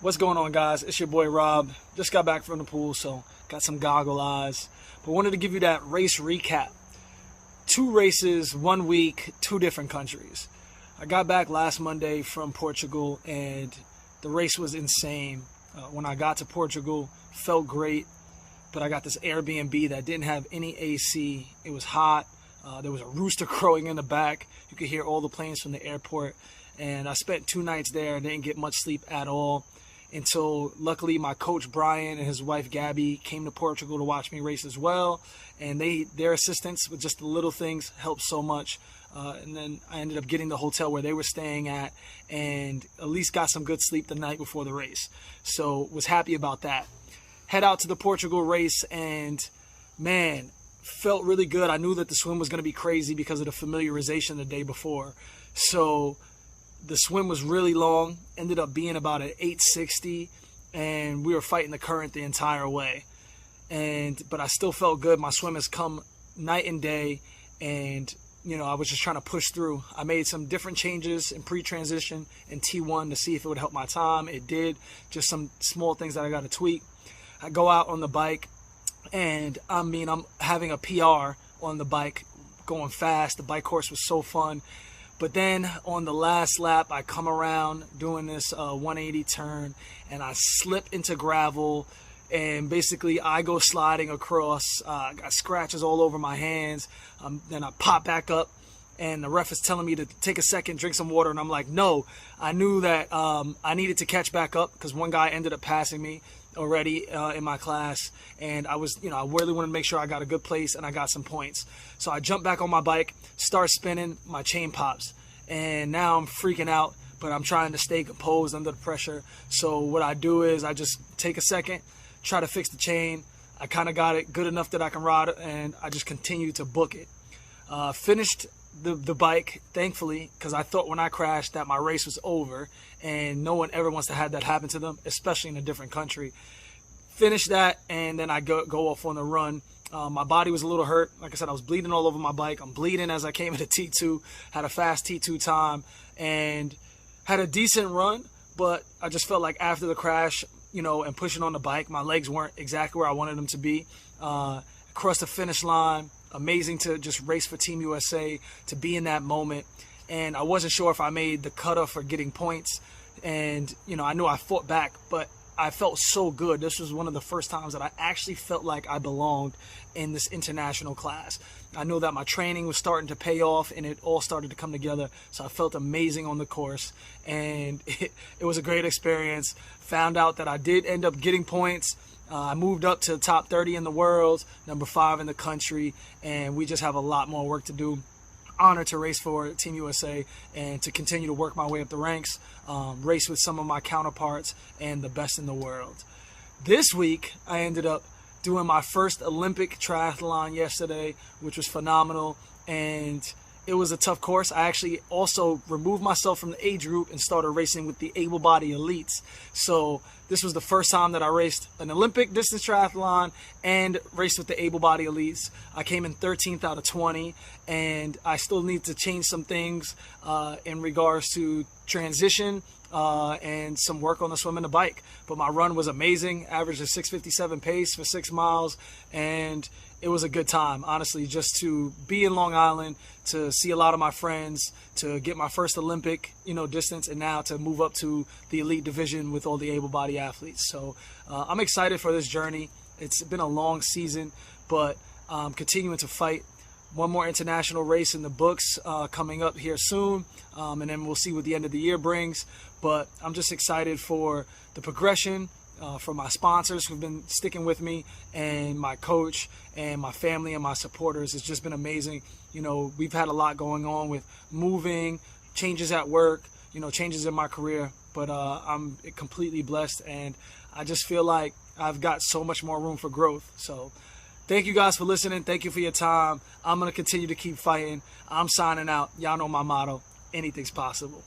What's going on, guys? It's your boy Rob. Just got back from the pool, so got some goggle eyes. But wanted to give you that race recap. 2 races, 1 week, 2 different countries. I got back last Monday from Portugal, and the race was insane. When I got to Portugal, felt great, but I got this Airbnb that didn't have any AC. It was hot. There was a rooster crowing in the back. You could hear all the planes from the airport. And I spent 2 nights there and didn't get much sleep at all until luckily my coach Brian and his wife Gabby came to Portugal to watch me race as well. And their assistance with just the little things helped so much. And then I ended up getting the hotel where they were staying at and at least got some good sleep the night before the race. So was happy about that. Head out to the Portugal race and man, felt really good. I knew that the swim was going to be crazy because of the familiarization the day before. So the swim was really long, ended up being about an 860, and we were fighting the current the entire way. But I still felt good. My swim has come night and day, and I was just trying to push through. I made some different changes in pre-transition and T1 to see if it would help my time. It did. Just some small things that I got to tweak. I go out on the bike, and I'm having a PR on the bike, going fast. The bike course was so fun. But then on the last lap, I come around doing this 180 turn, and I slip into gravel, and basically I go sliding across. Got scratches all over my hands. Then I pop back up, and the ref is telling me to take a second, drink some water, and I'm like, no. I knew that I needed to catch back up because one guy ended up passing me already in my class, and I really wanted to make sure I got a good place and I got some points. So I jump back on my bike, start spinning, my chain pops, and now I'm freaking out, but I'm trying to stay composed under the pressure. So what I do is I just take a second, try to fix the chain. I kind of got it good enough that I can ride it, and I just continue to book it. Finished the bike, thankfully, because I thought when I crashed that my race was over, and no one ever wants to have that happen to them, especially in a different country. Finished that, and then I go off on the run. My body was a little hurt. Like I said, I was bleeding all over my bike. I'm bleeding as I came into T2, had a fast T2 time, and had a decent run, but I just felt like after the crash, and pushing on the bike, my legs weren't exactly where I wanted them to be. Across the finish line, amazing to just race for Team USA, to be in that moment. And I wasn't sure if I made the cutoff for getting points. And, I knew I fought back, but I felt so good. This was one of the first times that I actually felt like I belonged in this international class. I knew that my training was starting to pay off, and it all started to come together. So I felt amazing on the course, and it was a great experience. Found out that I did end up getting points. I moved up to the top 30 in the world, number 5 in the country, and we just have a lot more work to do. Honored to race for Team USA and to continue to work my way up the ranks, race with some of my counterparts and the best in the world. This week, I ended up doing my first Olympic triathlon yesterday, which was phenomenal, and it was a tough course. I actually also removed myself from the age group and started racing with the able-bodied elites. So this was the first time that I raced an Olympic distance triathlon and raced with the able-bodied elites. I came in 13th out of 20, and I still need to change some things in regards to transition and some work on the swim and the bike. But my run was amazing, averaged a 6:57 pace for 6 miles, and it was a good time, honestly, just to be in Long Island, to see a lot of my friends, to get my first Olympic, distance, and now to move up to the elite division with all the able-bodied athletes. So I'm excited for this journey. It's been a long season, but I'm continuing to fight. One more international race in the books coming up here soon, and then we'll see what the end of the year brings. But I'm just excited for the progression, for my sponsors who've been sticking with me, and my coach and my family and my supporters. It's just been amazing. We've had a lot going on with moving, changes at work, changes in my career, but I'm completely blessed, and I just feel like I've got so much more room for growth. So thank you guys for listening. Thank you for your time. I'm going to continue to keep fighting. I'm signing out. Y'all know my motto: anything's possible.